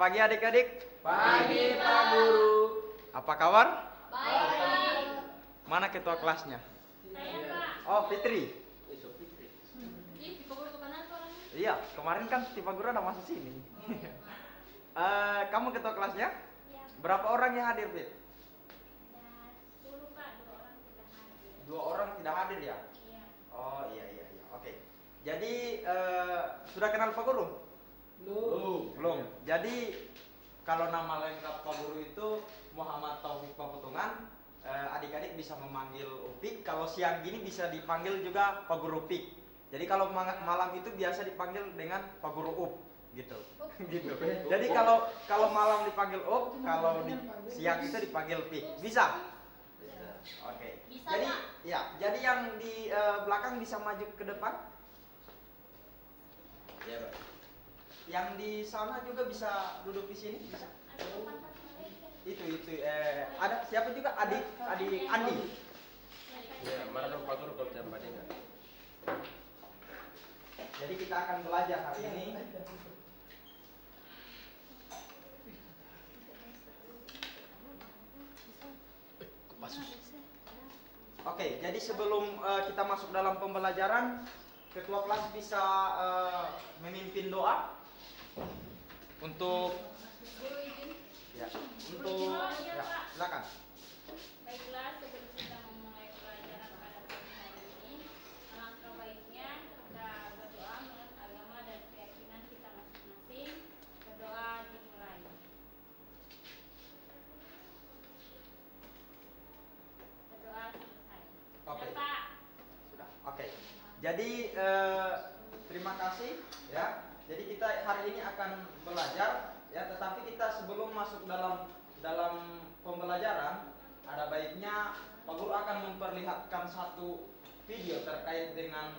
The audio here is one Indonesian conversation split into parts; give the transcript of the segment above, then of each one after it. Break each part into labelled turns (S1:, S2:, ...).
S1: pagi adik-adik.
S2: Pagi Pak Guru.
S1: Apa kabar?
S3: Baik.
S1: Mana ketua kelasnya?
S3: Saya Pak.
S1: Oh, Fitri.
S3: Ih, di pokok kanan tuh orangnya.
S1: Iya, kemarin kan Tipa Guru udah masuk sini. Kamu ketua kelasnya?
S3: Ya.
S1: Berapa orang yang hadir, Fit?
S3: Ada 10 Pak, 2 orang tidak hadir.
S1: 2 orang tidak hadir ya?
S3: Iya.
S1: Oh iya. Oke. Jadi sudah kenal Pak Guru? Belum. Jadi kalau nama lengkap Pak Guru itu Muhammad Taufik Paputungan. Adik-adik bisa memanggil Upik. Kalau siang gini bisa dipanggil juga Pak Guru Upik. Jadi kalau malam itu biasa dipanggil dengan Pak Guru Up, gitu. Gitu. Jadi kalau malam dipanggil Up, kalau di siang itu dipanggil Pik. Bisa? Oke.
S3: Bisa,
S1: Jadi
S3: Pak.
S1: ya, jadi yang di belakang bisa maju ke depan.
S2: Iya, Pak.
S1: Yang di sana juga bisa duduk di sini, bisa.
S3: Ada depan Pak Malaysia.
S1: Itu ada siapa juga adik Andi.
S2: Ya, mana dong Pak Guru kalau jam enggak?
S1: Jadi kita akan belajar hari ini. Oke, jadi sebelum kita masuk dalam pembelajaran, ketua kelas bisa memimpin doa untuk
S3: Guru izin.
S1: ya, silakan.
S3: Baiklah, sebelum kita memulai pelajaran pada pagi hari ini, alangkah baiknya kita berdoa menurut agama dan keyakinan kita masing-masing. Berdoa dimulai. Berdoa selesai.
S1: Oke.
S3: Ya, Pak.
S1: Sudah. Oke. Jadi terima kasih ya. Jadi kita hari ini akan belajar ya, tetapi kita sebelum masuk dalam pembelajaran ada baiknya Pak Guru akan memperlihatkan satu video terkait dengan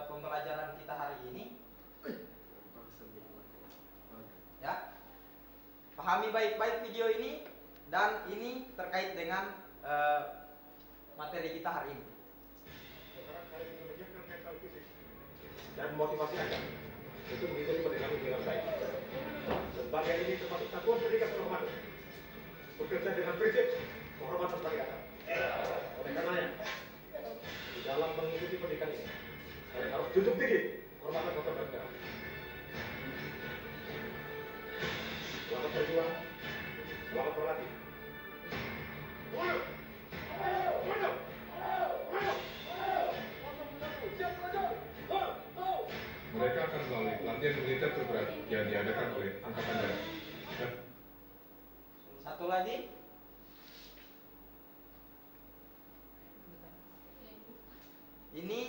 S1: pembelajaran kita hari ini. Ya. Pahami baik-baik video ini dan ini terkait dengan materi kita hari ini.
S4: Dan motivasi Anda untuk mengikuti pendidikan dengan baik. Lembaga ini termasuk satuan pendidikan terhormat, bekerja dengan prinsip penghormatan bagi Anda. Oleh karenanya, di dalam mengikuti pendidikan ini, kalian harus junjung tinggi penghormatan kepada negara. Selamat berjuang, selamat berlatih. Mundur! Mundur!
S5: Mereka akan melalui pelatihan militer terberat yang diadakan oleh Angkatan Darat.
S1: Satu lagi. Ini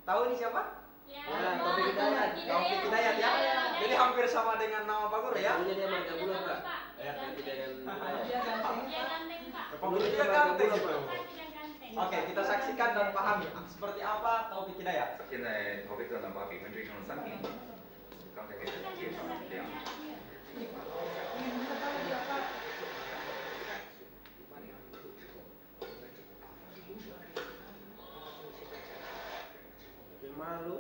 S1: tahu ini siapa?
S3: Ya,
S2: Taufik Hidayat.
S1: Taufik Hidayat ya. Jadi hampir sama dengan nama Pak Guru ya.
S2: Dulunya dia marga bulan, Pak.
S3: Ya,
S2: Nanti dengan
S3: Dia ganteng, Pak.
S1: Pak Guru juga ganteng.
S3: Kan tidak ganteng.
S1: Oke, kita saksikan dan pahami seperti apa Taufik Hidayat.
S6: 现在头被个呢把比分追成了3平，刚才给大家介绍是这样。
S2: malu.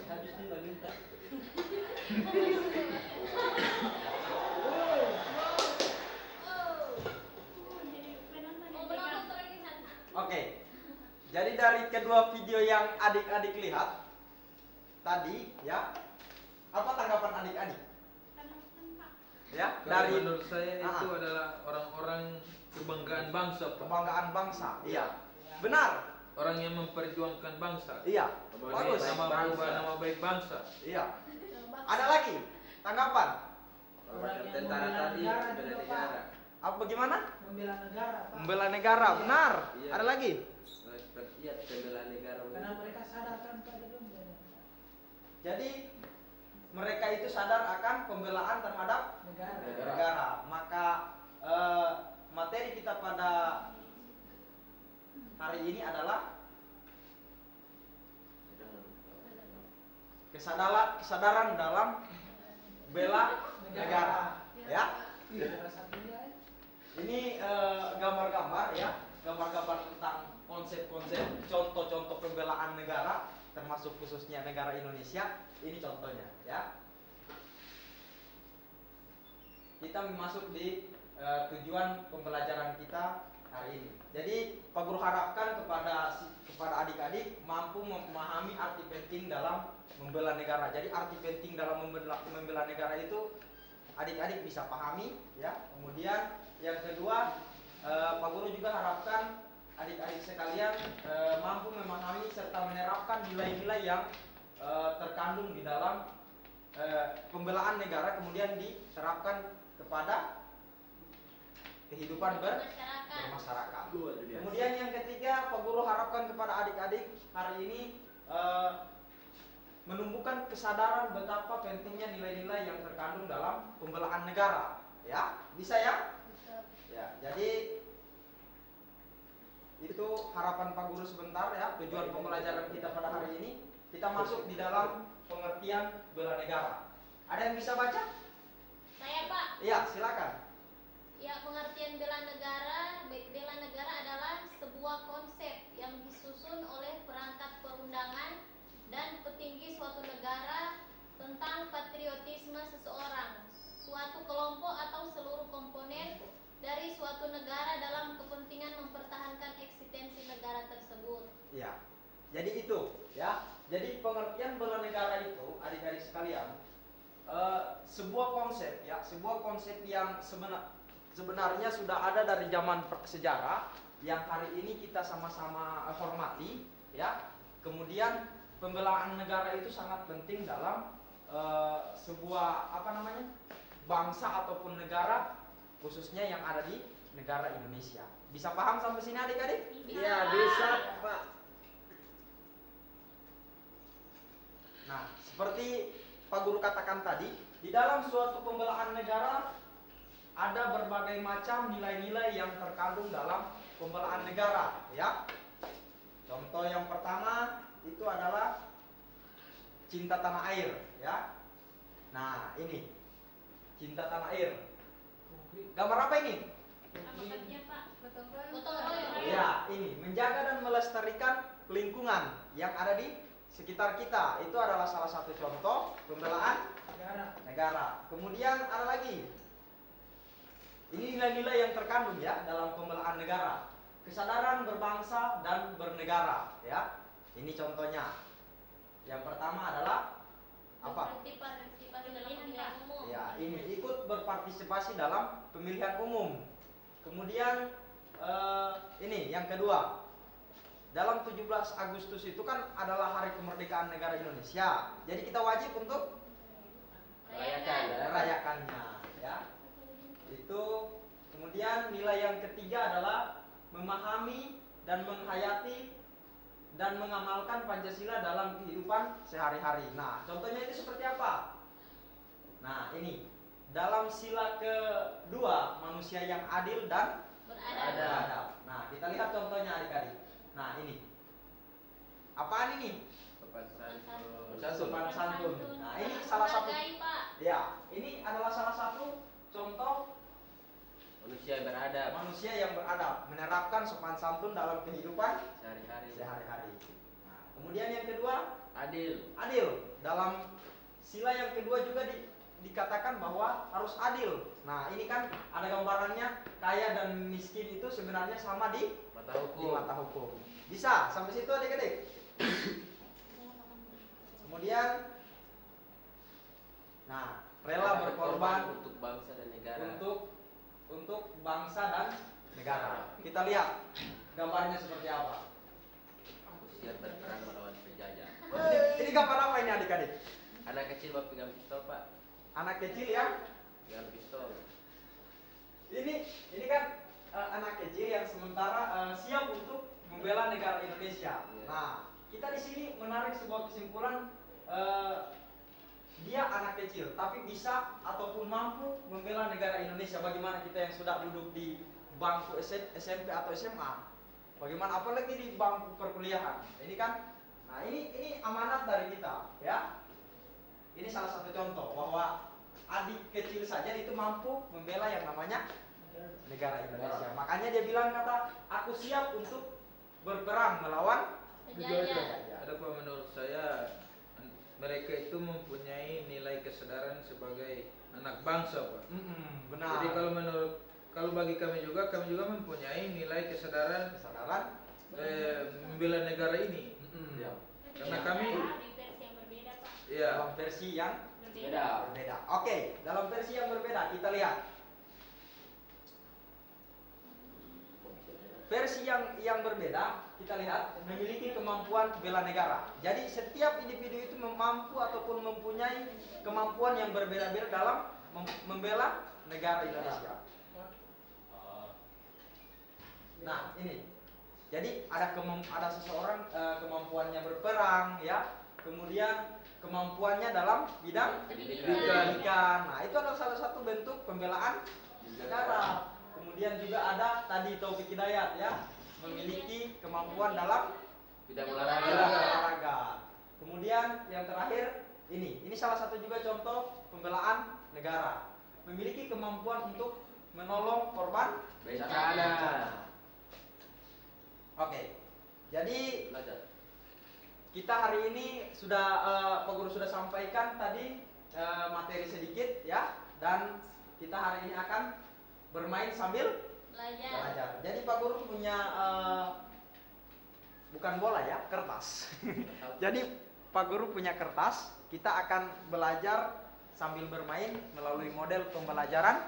S2: Habis nih lagi tak.
S1: Oke. Jadi dari kedua video yang adik-adik lihat tadi ya, apa tanggapan adik-adik? Ya,
S7: Kalau
S1: dari
S7: menurut saya itu
S1: Ah.
S7: adalah orang-orang kebanggaan bangsa, Pak.
S1: kebanggaan bangsa. Iya. Benar.
S7: Orang yang memperjuangkan bangsa.
S1: Iya.
S2: Bagus.
S1: Bagus.
S7: Nama baik bangsa.
S1: Iya. Ada lagi tanggapan?
S2: Macam tentara tadi bela negara.
S1: Apa bagaimana?
S8: Membela negara, Pak.
S1: Membela negara, benar.
S2: Iya.
S1: Ada lagi?
S2: Iya, pembela negara.
S8: Karena mereka sadar kan pada membela.
S1: Jadi mereka itu sadar akan pembelaan terhadap
S8: Negara.
S1: negara. Maka materi kita pada hari ini adalah kesadaran dalam bela negara. Ya.
S8: Negara satunya.
S1: Ini gambar-gambar ya, gambar-gambar tentang konsep-konsep, contoh-contoh pembelaan negara, termasuk khususnya negara Indonesia. Ini contohnya, ya. Kita masuk di tujuan pembelajaran kita hari ini. Jadi Pak Guru harapkan kepada adik-adik mampu memahami arti penting dalam membela negara. Jadi arti penting dalam membela negara itu adik-adik bisa pahami, ya. Kemudian yang kedua, Pak Guru juga harapkan adik-adik sekalian mampu memahami serta menerapkan nilai-nilai yang terkandung di dalam pembelaan negara, kemudian diterapkan kepada kehidupan bermasyarakat. Kemudian yang ketiga, Pak Guru harapkan kepada adik-adik hari ini menumbuhkan kesadaran betapa pentingnya nilai-nilai yang terkandung dalam pembelaan negara. Ya, bisa ya? Ya, jadi itu harapan Pak Guru sebentar ya, tujuan pembelajaran kita pada hari ini. Kita masuk di dalam pengertian bela negara. Ada yang bisa baca?
S3: Saya, Pak.
S1: Iya, silakan.
S3: Ya, pengertian bela negara adalah sebuah konsep yang disusun oleh perangkat perundangan dan petinggi suatu negara tentang patriotisme seseorang, suatu kelompok atau seluruh komponen dari suatu negara dalam kepentingan mempertahankan eksistensi negara tersebut.
S1: Ya. Jadi itu, ya. Jadi pengertian bela negara itu, adik-adik sekalian, sebuah konsep, ya, sebuah konsep yang sebenarnya sudah ada dari zaman sejarah yang hari ini kita sama-sama hormati, ya. Kemudian pembelaan negara itu sangat penting dalam sebuah bangsa ataupun negara, khususnya yang ada di negara Indonesia. Bisa paham sampai sini adik-adik?
S2: Iya, bisa, Pak.
S1: Nah, seperti Pak Guru katakan tadi, di dalam suatu pembelaan negara ada berbagai macam nilai-nilai yang terkandung dalam pembelaan negara, ya. Contoh yang pertama itu adalah cinta tanah air, ya. Nah, ini cinta tanah air. Gambar apa ini?
S3: Apa katanya, Pak? Gotong
S8: Betul.
S3: royong.
S1: Ya, ini menjaga dan melestarikan lingkungan yang ada di sekitar kita. Itu adalah salah satu contoh pembelaan negara. Kemudian ada lagi. Ini nilai-nilai yang terkandung ya dalam pembelaan negara. Kesadaran berbangsa dan bernegara, ya. Ini contohnya. Yang pertama adalah apa?
S3: Berpartisipasi dalam pemilihan umum.
S1: Ya, ini ikut berpartisipasi dalam pemilihan umum. Kemudian ini yang kedua. Dalam 17 Agustus itu kan adalah hari kemerdekaan negara Indonesia. Jadi kita wajib untuk merayakannya, ya. Itu. Kemudian nilai yang ketiga adalah memahami dan menghayati dan mengamalkan Pancasila dalam kehidupan sehari-hari. Nah, contohnya itu seperti apa? Nah, ini dalam sila kedua, manusia yang adil dan beradab. Nah, kita lihat contohnya adik-adik. Nah, ini apaan ini? Sopan santun. Nah, ini salah satu. Ya, ini adalah salah satu contoh
S2: Manusia beradab.
S1: manusia yang beradab, menerapkan sopan santun dalam kehidupan
S2: Sehari-hari.
S1: Nah, kemudian yang kedua,
S2: Adil.
S1: adil. Dalam sila yang kedua juga dikatakan bahwa harus adil. Nah, ini kan ada gambarannya kaya dan miskin itu sebenarnya sama di
S2: Mata
S1: di
S2: hukum.
S1: mata hukum. Bisa sampai situ adik-adik. Kemudian, nah, rela berkorban
S2: untuk bangsa dan negara.
S1: untuk bangsa dan negara. Kita lihat gambarnya seperti apa.
S2: Aku siap berperang melawan penjajah.
S1: Ini gambar apa ini adik-adik?
S2: Anak kecil bawa pegang pistol, Pak.
S1: Anak kecil yang
S2: Pegang pistol.
S1: ini kan anak kecil yang sementara siap untuk membela negara Indonesia.
S2: Iya.
S1: Nah, kita di sini menarik sebuah kesimpulan, dia anak kecil tapi bisa ataupun mampu membela negara Indonesia. Bagaimana kita yang sudah duduk di bangku SMP atau SMA? Bagaimana apalagi di bangku perkuliahan? Ini kan, nah ini amanat dari kita, ya. Ini salah satu contoh bahwa adik kecil saja itu mampu membela yang namanya negara Indonesia. Makanya dia bilang kata, aku siap untuk berperang melawan
S3: Penjajah.
S7: Ada Pak, menurut saya mereka itu mempunyai nilai kesadaran sebagai anak bangsa, Pak.
S1: benar.
S7: Jadi kalau bagi kami juga mempunyai nilai kesadaran
S1: kesadaran
S7: membela negara ini.
S1: ya.
S7: Karena kami-
S3: di versi yang berbeda, Pak.
S7: Ya,
S1: Dalam versi yang
S3: Berbeda.
S1: berbeda. Oke, dalam versi yang berbeda kita lihat. Versi yang berbeda kita lihat memiliki kemampuan bela negara. Jadi setiap individu itu mampu ataupun mempunyai kemampuan yang berbeda-beda dalam membela negara Indonesia. Nah, ini. Jadi ada seseorang kemampuannya berperang, ya. Kemudian kemampuannya dalam bidang pendidikan. Nah, itu adalah salah satu bentuk pembelaan negara. Kemudian juga ada tadi Taufik Hidayat, ya, memiliki kemampuan dalam
S2: Bidang
S1: bidang
S2: olahraga.
S1: olahraga. Kemudian yang terakhir ini salah satu juga contoh pembelaan negara. Memiliki kemampuan untuk menolong korban
S2: Bencana.
S1: Oke, jadi
S2: Belajar.
S1: kita hari ini sudah Pak Guru sudah sampaikan tadi materi sedikit, ya, dan kita hari ini akan bermain sambil
S3: Belajar.
S1: belajar. Jadi Pak Guru punya bukan bola, ya, kertas. Jadi Pak Guru punya kertas. Kita akan belajar sambil bermain melalui model pembelajaran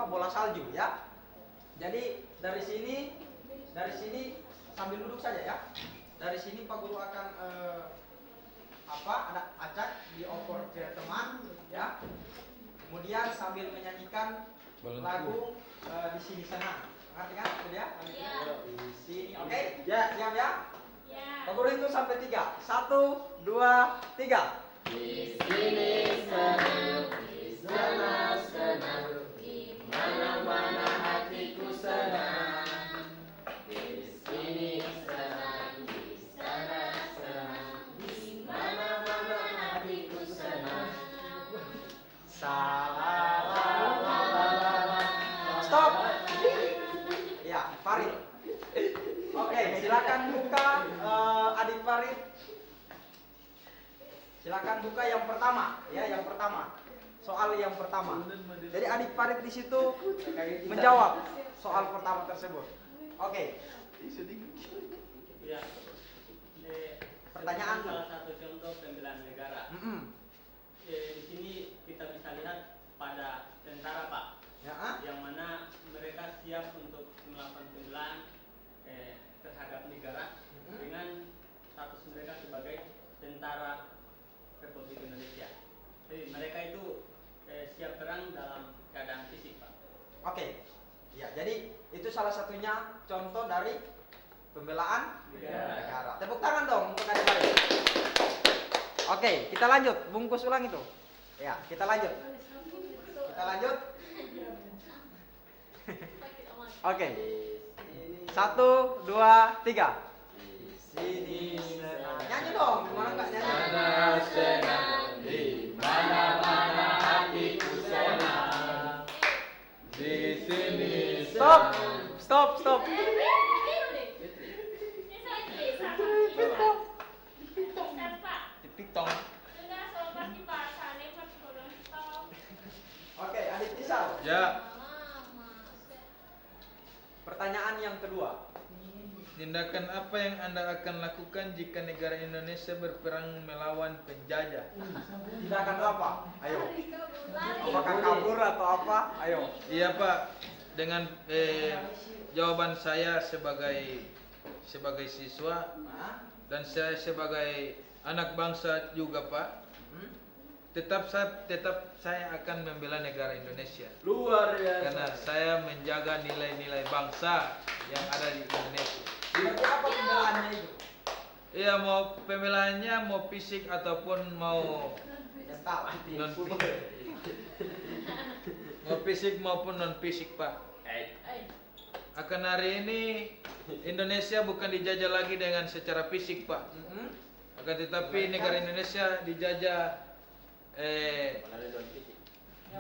S1: bola salju, ya. Jadi dari sini sambil duduk saja, ya. Dari sini Pak Guru akan ada acak dioper ke teman, ya. Kemudian sambil menyanyikan lagu di sini sana. Ngerti kan? Itu dia.
S3: Iya.
S1: Di sini. Oke? Ya, siap ya.
S3: Ya.
S1: Pak Guru itu sampai 3. 1, 2, 3.
S2: Di sini senang, di sana senang, di mana-mana hatiku senang. Di sini senang, di sana senang, di mana-mana hatiku senang.
S1: Stop. Ya, Farid. Oke, silakan buka Adik Farid. Silakan buka yang pertama, ya, yang pertama. Soal yang pertama. Jadi Adik Farid di situ menjawab soal pertama tersebut. Oke.
S9: Ya.
S1: Pertanyaan.
S9: Salah satu contoh pembelaan negara. Di sini kita bisa lihat pada tentara, Pak,
S1: Ya,
S9: yang mana mereka siap untuk melakukan pembelaan terhadap negara dengan status mereka sebagai tentara Republik Indonesia. Jadi mereka itu siap perang dalam keadaan fisik, Pak.
S1: Oke. Ya, jadi itu salah satunya contoh dari pembelaan negara. Tepuk tangan dong untuk Adik Farid. Oke, kita lanjut. Bungkus ulang itu. Ya, kita lanjut. Kita lanjut. Oke. 1, 2, 3. Di sini senang. Nyanyi dong. Gimana nggak nyanyi?
S7: Sana senang, di mana-mana hatiku senang. Di sini
S1: Stop. Stop, stop. Tipitong. Oke, Adik Tisal.
S7: Ya,
S1: Pertanyaan yang kedua.
S7: tindakan apa yang Anda akan lakukan jika negara Indonesia berperang melawan penjajah?
S1: Tindakan apa? Ayo. Apakah kabur atau apa? Ayo.
S7: Iya, Pak. Dengan jawaban saya sebagai siswa
S1: Nah.
S7: dan saya sebagai anak bangsa juga, Pak. Tetap saya akan membela negara Indonesia.
S2: Luar biasa.
S7: Karena saya menjaga nilai-nilai bangsa yang ada di Indonesia.
S1: Berarti apa pembelaannya itu?
S7: Iya, mau pembelaannya mau fisik ataupun mau non mau fisik maupun non fisik, Pak. Akan hari ini Indonesia bukan dijajah lagi dengan secara fisik, Pak. Akan tetapi negara Indonesia dijajah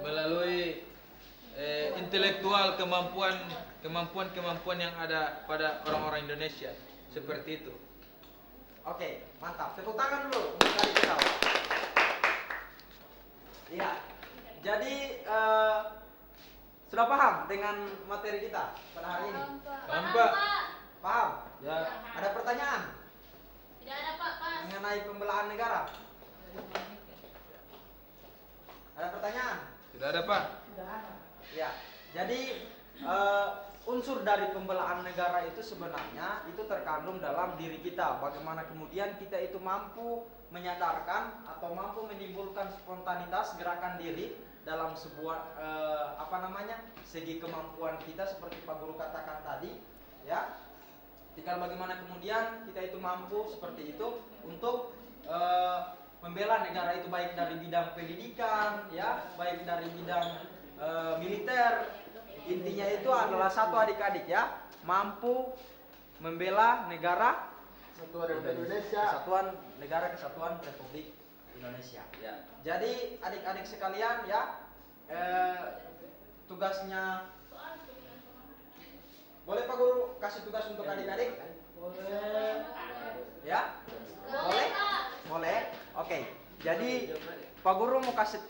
S7: melalui intelektual, kemampuan yang ada pada orang-orang Indonesia. Seperti itu.
S1: Oke, mantap. Tepuk tangan dulu untuk Adik Rizal. Iya. Jadi sudah paham dengan materi kita pada hari ini?
S7: Paham, Pak?
S1: Paham? Ya. Ada pertanyaan
S3: Tidak ada Pak, pas.
S1: mengenai pembelaan negara? Ada pertanyaan?
S7: Tidak ada, Pak.
S1: Ya. Jadi unsur dari pembelaan negara itu sebenarnya itu terkandung dalam diri kita. Bagaimana kemudian kita itu mampu menyadarkan atau mampu menimbulkan spontanitas gerakan diri dalam sebuah segi kemampuan kita seperti Pak Guru katakan tadi, ya. Tinggal bagaimana kemudian kita itu mampu seperti itu untuk membela negara itu baik dari bidang pendidikan, ya, baik dari bidang militer. Intinya itu adalah satu adik-adik ya, mampu membela negara Kesatuan Republik Indonesia.
S2: Ya.
S1: Jadi adik-adik sekalian ya, tugasnya boleh Pak Guru kasih tugas untuk adik-adik?
S8: Boleh.
S1: Ya?
S3: Boleh, Pak.
S1: Boleh? Oke. Jadi Pak Guru mau kasih